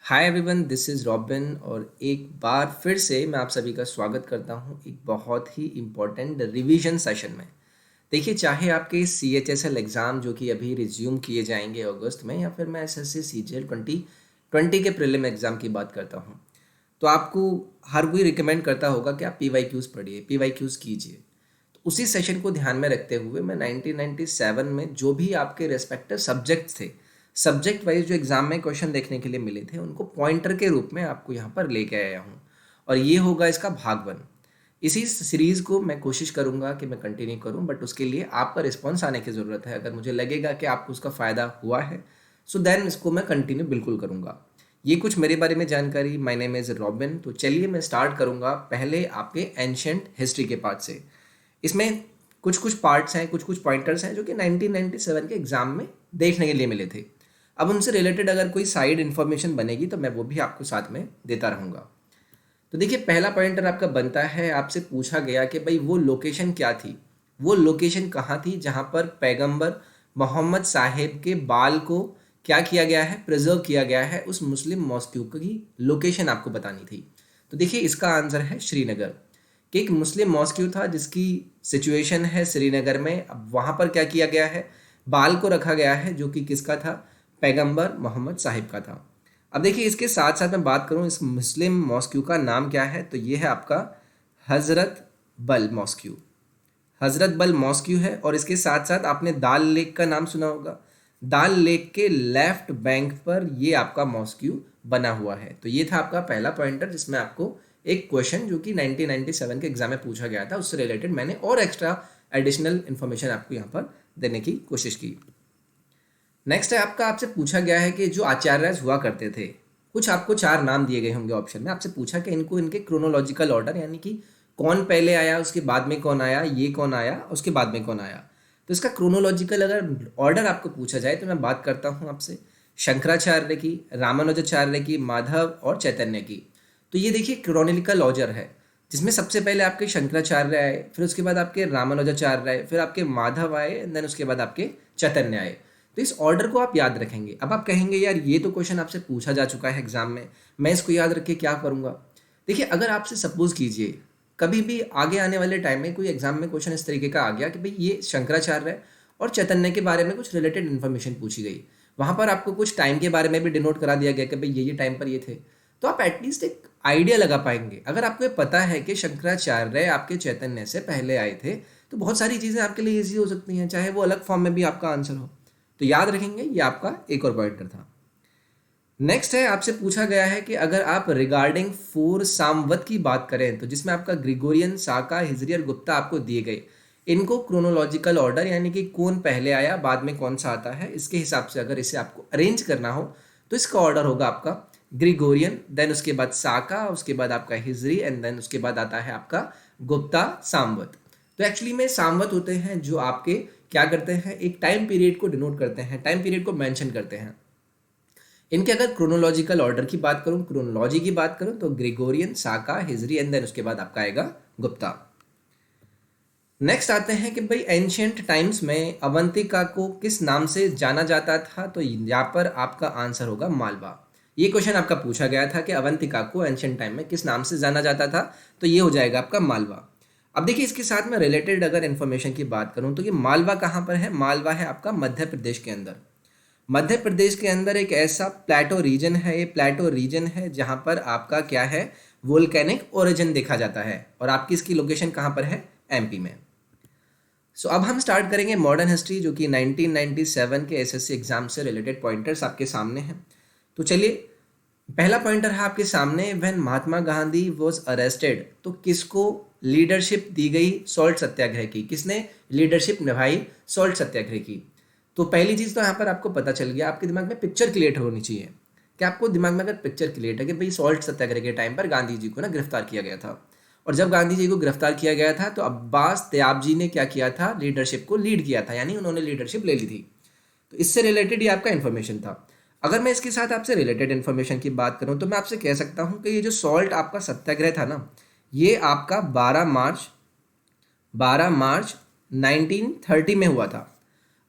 Hi everyone, this is robin और एक बार फिर से मैं आप सभी का स्वागत करता हूं एक बहुत ही इम्पोर्टेंट रिवीजन सेशन में। देखिए, चाहे आपके CHSL एग्ज़ाम जो कि अभी रिज्यूम किए जाएंगे अगस्त में, या फिर मैं SSC CGL 2020 के प्रीलिम एग्ज़ाम की बात करता हूं, तो आपको हर कोई रिकमेंड करता होगा कि आप PYQs पढ़िए, PYQs कीजिए। तो उसी सेशन को ध्यान में रखते हुए मैं 1997 में जो भी आपके रेस्पेक्टिव सब्जेक्ट्स थे, सब्जेक्ट वाइज जो एग्ज़ाम में क्वेश्चन देखने के लिए मिले थे, उनको पॉइंटर के रूप में आपको यहाँ पर लेके आया हूँ। और ये होगा इसका भाग 1। इसी सीरीज़ को मैं कोशिश करूँगा कि मैं कंटिन्यू करूँ, बट उसके लिए आपका रिस्पॉन्स आने की ज़रूरत है। अगर मुझे लगेगा कि आपको उसका फ़ायदा हुआ है, सो देन इसको मैं कंटिन्यू बिल्कुल करूँगा। ये कुछ मेरे बारे में जानकारी। My name is robin. तो चलिए मैं स्टार्ट करूँगा पहले आपके एंशंट हिस्ट्री के पार्ट से। इसमें कुछ कुछ पार्ट्स हैं, कुछ कुछ पॉइंटर्स हैं जो कि 1997 के एग्ज़ाम में देखने के लिए मिले थे। अब उनसे रिलेटेड अगर कोई साइड इन्फॉर्मेशन बनेगी तो मैं वो भी आपको साथ में देता रहूँगा। तो देखिए, पहला पॉइंटर आपका बनता है, आपसे पूछा गया कि भाई वो लोकेशन क्या थी, वो लोकेशन कहाँ थी जहाँ पर पैगंबर मोहम्मद साहेब के बाल को क्या किया गया है, प्रिजर्व किया गया है। उस मुस्लिम मॉस्क्यू की लोकेशन आपको बतानी थी। तो देखिए, इसका आंसर है श्रीनगर। कि एक मुस्लिम मॉस्क्यू था जिसकी सिचुएशन है श्रीनगर में। अब वहाँ पर क्या किया गया है, बाल को रखा गया है, जो कि किसका था, पैगंबर मोहम्मद साहिब का था। अब देखिए, इसके साथ साथ मैं बात करूँ इस मुस्लिम मॉस्क्यू का नाम क्या है, तो ये है आपका हज़रत बल मॉस्क्यू। हज़रत बल मॉस्क्यू है। और इसके साथ साथ आपने दाल लेक का नाम सुना होगा। दाल लेक के लेफ्ट बैंक पर ये आपका मॉस्क्यू बना हुआ है। तो ये था आपका पहला पॉइंटर, जिसमें आपको एक क्वेश्चन जो कि 1997 के एग्जाम में पूछा गया था, उससे रिलेटेड मैंने और एक्स्ट्रा एडिशनल इन्फॉर्मेशन आपको यहाँ पर देने की कोशिश की। नेक्स्ट है आपका, आपसे पूछा गया है कि जो आचार्य हुआ करते थे, कुछ आपको 4 नाम दिए गए होंगे ऑप्शन में। आपसे पूछा कि इनको इनके क्रोनोलॉजिकल ऑर्डर, यानी कि कौन पहले आया, उसके बाद में कौन आया, ये कौन आया, उसके बाद में कौन आया। तो इसका क्रोनोलॉजिकल अगर ऑर्डर आपको पूछा जाए तो मैं बात करता हूँ आपसे शंकराचार्य की, रामानुजाचार्य की, माधव और चैतन्य की। तो ये देखिए क्रोनोलॉजिकल ऑर्डर है, जिसमें सबसे पहले आपके शंकराचार्य आए, फिर उसके बाद आपके रामानुजाचार्य आए, फिर आपके माधव आए, देन उसके बाद आपके चैतन्य आए। तो इस ऑर्डर को आप याद रखेंगे। अब आप कहेंगे यार, ये तो क्वेश्चन आपसे पूछा जा चुका है एग्जाम में, मैं इसको याद रख के क्या करूँगा। देखिए, अगर आपसे सपोज कीजिए कभी भी आगे आने वाले टाइम में कोई एग्जाम में क्वेश्चन इस तरीके का आ गया कि भाई ये शंकराचार्य है और चैतन्य के बारे में कुछ रिलेटेड इन्फॉर्मेशन पूछी गई, वहाँ पर आपको कुछ टाइम के बारे में भी डिनोट करा दिया गया कि भाई ये टाइम पर ये थे, तो आप एटलीस्ट एक आइडिया लगा पाएंगे। अगर आपको ये पता है कि शंकराचार्य आपके चैतन्य से पहले आए थे, तो बहुत सारी चीज़ें आपके लिए ईजी हो सकती हैं, चाहे वो अलग फॉर्म में भी आपका आंसर हो। तो याद रखेंगे, ये आपका एक और पॉइंटर था। नेक्स्ट है, आपसे पूछा गया है कि अगर आप रिगार्डिंग 4 सामवत की बात करें, तो जिसमें आपका ग्रिगोरियन, साका, हिजरी और गुप्ता आपको दिए गए, इनको क्रोनोलॉजिकल ऑर्डर, यानी कि कौन पहले आया बाद में कौन सा आता है, इसके हिसाब से अगर इसे आपको अरेंज करना हो तो इसका ऑर्डर होगा आपका ग्रिगोरियन, देन उसके बाद साका, उसके बाद आपका हिजरी, एंड देन उसके बाद आता है आपका गुप्ता सामवत। तो एक्चुअली में सामवत होते हैं जो आपके क्या करते हैं, एक टाइम पीरियड को डिनोट करते हैं, टाइम पीरियड को मेंशन करते हैं। इनके अगर क्रोनोलॉजिकल ऑर्डर की बात करूं, क्रोनोलॉजी की बात करूं, तो Gregorian, Saka, Hijri, and then उसके बाद आपका आएगा गुप्ता। नेक्स्ट आते हैं कि भाई एंशियंट टाइम्स में अवंतिका को किस नाम से जाना जाता था, तो यहाँ पर आपका आंसर होगा मालवा। ये क्वेश्चन आपका पूछा गया था कि अवंतिका को एंशियंट टाइम में किस नाम से जाना जाता था, तो ये हो जाएगा आपका मालवा। अब देखिए, इसके साथ में रिलेटेड अगर इन्फॉर्मेशन की बात करूं, तो ये मालवा कहाँ पर है, मालवा है आपका मध्य प्रदेश के अंदर। मध्य प्रदेश के अंदर एक ऐसा प्लेटो रीजन है, ये प्लेटो रीजन है जहाँ पर आपका क्या है, वोल्केनिक ओरिजिन देखा जाता है। और आपकी इसकी लोकेशन कहाँ पर है, MP में। सो अब हम स्टार्ट करेंगे मॉडर्न हिस्ट्री, जो कि 1997 के SSC एग्जाम से रिलेटेड पॉइंटर्स आपके सामने हैं। तो चलिए, पहला पॉइंटर है आपके सामने, when Mahatma Gandhi was arrested, तो किसको लीडरशिप दी गई सॉल्ट सत्याग्रह की, किसने लीडरशिप निभाई सॉल्ट सत्याग्रह की। तो पहली चीज़ तो यहाँ पर आपको पता चल गया, आपके दिमाग में पिक्चर क्रिएट होनी चाहिए कि आपको दिमाग में अगर पिक्चर क्रिएट है कि भाई सॉल्ट सत्याग्रह के टाइम पर गांधी जी को ना गिरफ्तार किया गया था, और जब गांधी जी को गिरफ्तार किया गया था तो अब्बास त्याब जी ने क्या किया था, लीडरशिप को लीड किया था, यानी उन्होंने लीडरशिप ले ली थी। तो इससे रिलेटेड ये आपका इन्फॉर्मेशन था। अगर मैं इसके साथ आपसे रिलेटेड इन्फॉर्मेशन की बात करूं, तो मैं आपसे कह सकता हूं कि ये जो सॉल्ट आपका सत्याग्रह था ना, ये आपका 12 मार्च 1930 में हुआ था।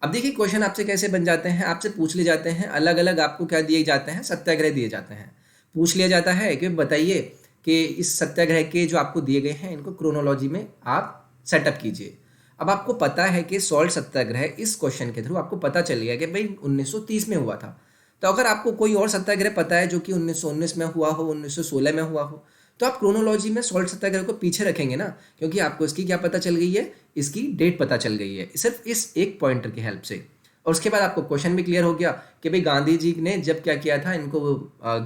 अब देखिए, क्वेश्चन आपसे कैसे बन जाते हैं, आपसे पूछ ले जाते हैं, अलग अलग आपको क्या दिए जाते हैं, सत्याग्रह दिए जाते हैं। पूछ लिया जाता है कि बताइए कि इस सत्याग्रह के जो आपको दिए गए हैं इनको क्रोनोलॉजी में आप सेटअप कीजिए। अब आपको पता है कि सॉल्ट सत्याग्रह, इस क्वेश्चन के थ्रू आपको पता चल गया कि भाई 1930 में हुआ था। तो अगर आपको कोई और सत्याग्रह पता है जो कि 1919 में हुआ हो, 1916 में हुआ हो, तो आप क्रोनोलॉजी में सॉल्ट सत्याग्रह को पीछे रखेंगे ना, क्योंकि आपको इसकी क्या पता चल गई है, इसकी डेट पता चल गई है सिर्फ इस एक पॉइंटर की हेल्प से। और उसके बाद आपको क्वेश्चन भी क्लियर हो गया कि भाई गांधी जी ने जब क्या किया था, इनको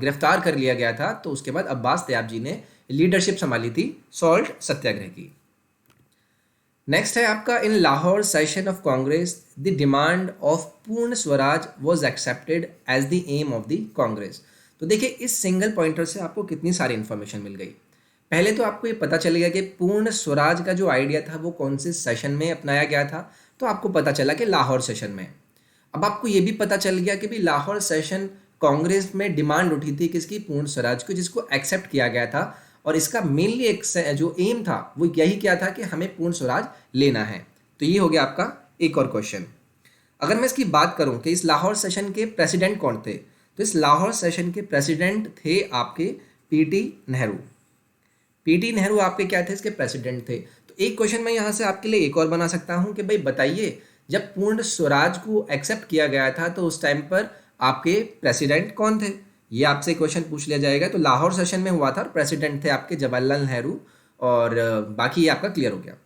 गिरफ्तार कर लिया गया था, तो उसके बाद अब्बास तैयब जी ने लीडरशिप संभाली थी सॉल्ट सत्याग्रह की। नेक्स्ट है आपका, in Lahore session of Congress the demand of Purna Swaraj was accepted as the aim of the Congress. तो देखिए इस सिंगल पॉइंटर से आपको कितनी सारी इन्फॉर्मेशन मिल गई। पहले तो आपको ये पता चलेगा कि पूर्ण स्वराज का जो आइडिया था वो कौन से सेशन में अपनाया गया था, तो आपको पता चला कि लाहौर सेशन में। अब आपको ये भी पता चल गया कि भाई लाहौर सेशन कांग्रेस में डिमांड उठी थी किसकी, पूर्ण स्वराज को, जिसको एक्सेप्ट किया गया था। और इसका मेनली एक जो एम था वो यही क्या था कि हमें पूर्ण स्वराज लेना है। तो ये हो गया आपका एक और क्वेश्चन। अगर मैं इसकी बात करूं कि इस लाहौर सेशन के प्रेसिडेंट कौन थे, तो इस लाहौर सेशन के प्रेसिडेंट थे आपके पीटी नेहरू। पीटी नेहरू आपके क्या थे, इसके प्रेसिडेंट थे। तो एक क्वेश्चन मैं यहाँ से आपके लिए एक और बना सकता हूँ कि भाई बताइए, जब पूर्ण स्वराज को एक्सेप्ट किया गया था तो उस टाइम पर आपके प्रेसिडेंट कौन थे, ये आपसे क्वेश्चन पूछ लिया जाएगा। तो लाहौर सेशन में हुआ था और प्रेसिडेंट थे आपके जवाहरलाल नेहरू, और बाकी ये आपका क्लियर हो गया।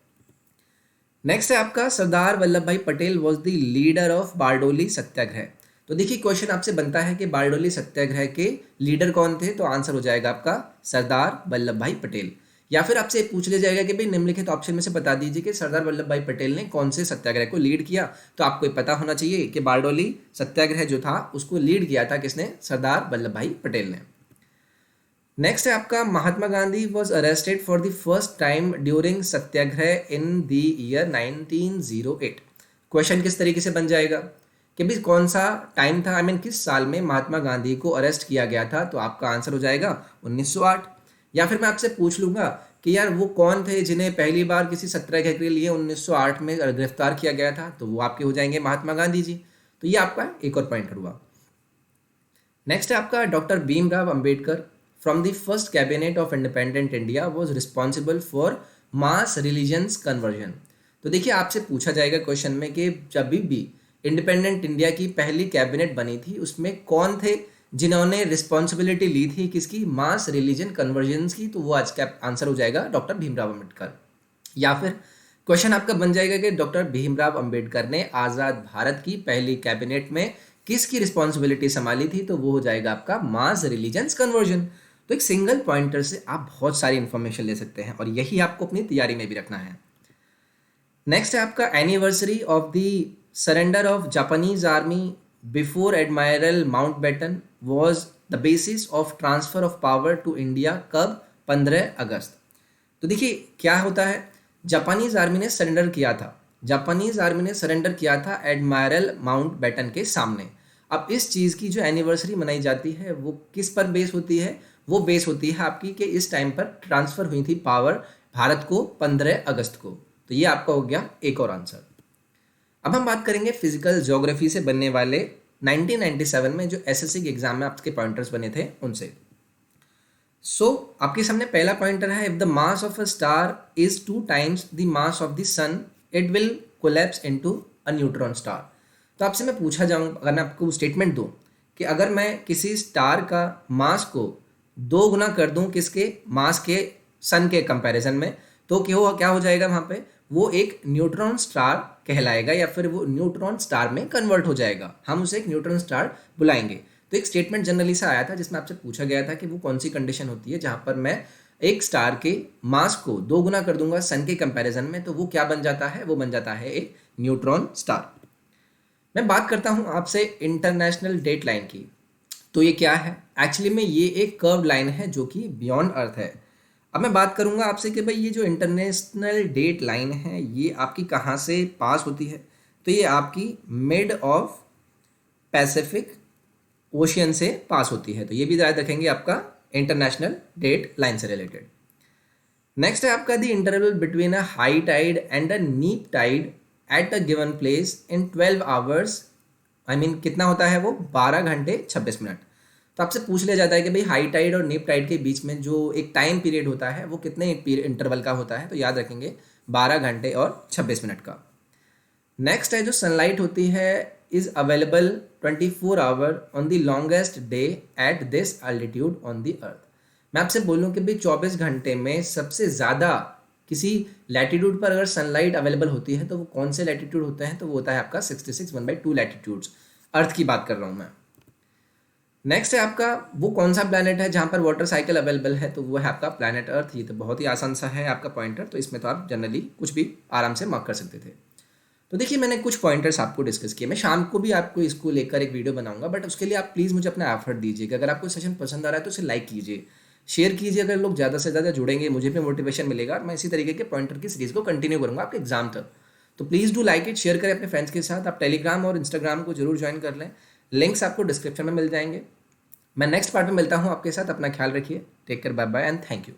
नेक्स्ट है आपका, Sardar Vallabh Bhai Patel was the leader of Bardoli Satyagraha. तो देखिए क्वेश्चन आपसे बनता है कि बारडोली सत्याग्रह के लीडर कौन थे, तो आंसर हो जाएगा आपका सरदार वल्लभ भाई पटेल। या फिर आपसे पूछ लिया जाएगा कि भाई निम्नलिखित ऑप्शन में से बता दीजिए कि सरदार वल्लभ भाई पटेल ने कौन से सत्याग्रह को लीड किया। तो आपको ये पता होना चाहिए कि बारडोली सत्याग्रह जो था उसको लीड किया था किसने, सरदार वल्लभ भाई पटेल ने। नेक्स्ट है आपका, Mahatma Gandhi was arrested for the first time during Satyagraha in the year 1908। Question किस तरीके से बन जाएगा कि भाई कौन सा टाइम था, किस साल में महात्मा गांधी को अरेस्ट किया गया था, तो आपका आंसर हो जाएगा 1908। या फिर मैं आपसे पूछ लूंगा कि यार वो कौन थे जिन्हें पहली बार किसी सत्याग्रह के लिए 1908 में गिरफ्तार किया गया था, तो वो आपके हो जाएंगे महात्मा गांधी जी। तो ये आपका एक और पॉइंटर हुआ। नेक्स्ट है आपका, doctor Bhimrao Ambedkar from the first cabinet of independent India was responsible for mass religions conversion. तो देखिए आपसे पूछा जाएगा क्वेश्चन में कि जब भी इंडिपेंडेंट इंडिया की पहली कैबिनेट बनी थी उसमें कौन थे जिन्होंने रिस्पॉन्सिबिलिटी ली थी किसकी, मास रिलीजन कन्वर्जन की, तो वो आज का आंसर हो जाएगा डॉक्टर भीमराव अंबेडकर। या फिर क्वेश्चन आपका बन जाएगा कि डॉक्टर भीमराव अंबेडकर ने आज़ाद भारत की पहली कैबिनेट में किसकी रिस्पॉन्सिबिलिटी संभाली थी, तो वो हो जाएगा आपका मास रिलीजन्स कन्वर्जन। तो एक सिंगल पॉइंटर से आप बहुत सारी इंफॉर्मेशन ले सकते हैं और यही आपको अपनी तैयारी में भी रखना है। नेक्स्ट है आपका, anniversary of the surrender of Japanese army before admiral Mountbatten was the basis of transfer of power to India, कब, 15 अगस्त। तो देखिए क्या होता है, जापानीज आर्मी ने सरेंडर किया था, जापानीज आर्मी ने सरेंडर किया था एडमायरल माउंटबेटन के सामने। अब इस चीज़ की जो एनिवर्सरी मनाई जाती है वो किस पर बेस होती है, वो बेस होती है आपकी कि इस टाइम पर ट्रांसफ़र हुई थी पावर भारत को 15 अगस्त को। तो ये आपका हो गया एक और आंसर। अब हम बात करेंगे फिजिकल ज्योग्राफी से बनने वाले 1997 में जो एसएससी के एग्जाम में आपके पॉइंटर्स बने थे उनसे। आपके सामने पहला पॉइंटर है, if the mass of a star is 2 times the mass of the sun it will collapse into a neutron star. तो आपसे मैं पूछा जाऊँ, अगर मैं आपको स्टेटमेंट दूँ कि अगर मैं किसी स्टार का मास को 2 गुना कर दूँ किसके, मास के, सन के कंपैरिजन में, तो क्या हो जाएगा वहाँ पे, वो एक न्यूट्रॉन स्टार कहलाएगा या फिर वो न्यूट्रॉन स्टार में कन्वर्ट हो जाएगा, हम उसे एक न्यूट्रॉन स्टार बुलाएंगे। तो एक स्टेटमेंट जनरली से आया था जिसमें आपसे पूछा गया था कि वो कौन सी कंडीशन होती है जहाँ पर मैं एक स्टार के मास को 2 गुना कर दूंगा सन के कंपैरिजन में, तो वो क्या बन जाता है, वो बन जाता है एक न्यूट्रॉन स्टार। मैं बात करता हूँ आपसे इंटरनेशनल डेट लाइन की। तो ये क्या है, एक्चुअली में ये एक कर्व लाइन है जो कि बियॉन्ड अर्थ है। अब मैं बात करूंगा आपसे कि भाई ये जो इंटरनेशनल डेट लाइन है ये आपकी कहाँ से पास होती है, तो ये आपकी मिड ऑफ पैसिफिक ओशियन से पास होती है। तो ये भी याद रखेंगे आपका इंटरनेशनल डेट लाइन से रिलेटेड। नेक्स्ट है आपका the interval between a high tide and a neap tide at a given place in 12 hours, कितना होता है वो, 12 घंटे 26 मिनट। तो आपसे पूछ लिया जाता है कि भाई हाई टाइड और नीप टाइड के बीच में जो एक टाइम पीरियड होता है वो कितने इंटरवल का होता है, तो याद रखेंगे 12 घंटे और 26 मिनट का। नेक्स्ट है जो सनलाइट होती है is available 24 hour on the longest day at this altitude on the earth. मैं आपसे बोलूँ कि भाई 24 घंटे में सबसे ज़्यादा किसी लैटिट्यूड पर अगर सनलाइट अवेलेबल होती है तो वो कौन से लैटिट्यूड होते हैं, तो वो होता है आपका 66 1/2 लैटिट्यूड्स, अर्थ की बात कर रहा हूँ मैं। नेक्स्ट है आपका वो कौन सा प्लैनेट है जहाँ पर वाटर साइकिल अवेलेबल है, तो वो है आपका प्लैनेट अर्थ। ये तो बहुत ही आसान सा है आपका पॉइंटर, तो इसमें तो आप जनरली कुछ भी आराम से मार्क कर सकते थे। तो देखिए मैंने कुछ पॉइंटर्स आपको डिस्कस किए, मैं शाम को भी आपको इसको लेकर एक वीडियो बनाऊंगा, बट उसके लिए आप प्लीज़ मुझे अपना एफर्ट दीजिएगा। अगर आपको सेशन पसंद आ रहा है तो उसे लाइक कीजिए, शेयर कीजिए। अगर लोग ज़्यादा से ज़्यादा जुड़ेंगे मुझे भी मोटिवेशन मिलेगा और मैं इसी तरीके के पॉइंटर की सीरीज़ को कंटिन्यू करूँगा आपके एग्जाम तक। तो please do like it, share करें अपने फ्रेंड्स के साथ। आप टेलीग्राम और इंस्टाग्राम को जरूर ज्वाइन कर लें, लिंक्स आपको डिस्क्रिप्शन में मिल जाएंगे। मैं नेक्स्ट पार्ट में मिलता हूँ आपके साथ, अपना ख्याल रखिए, take care, bye bye and thank you.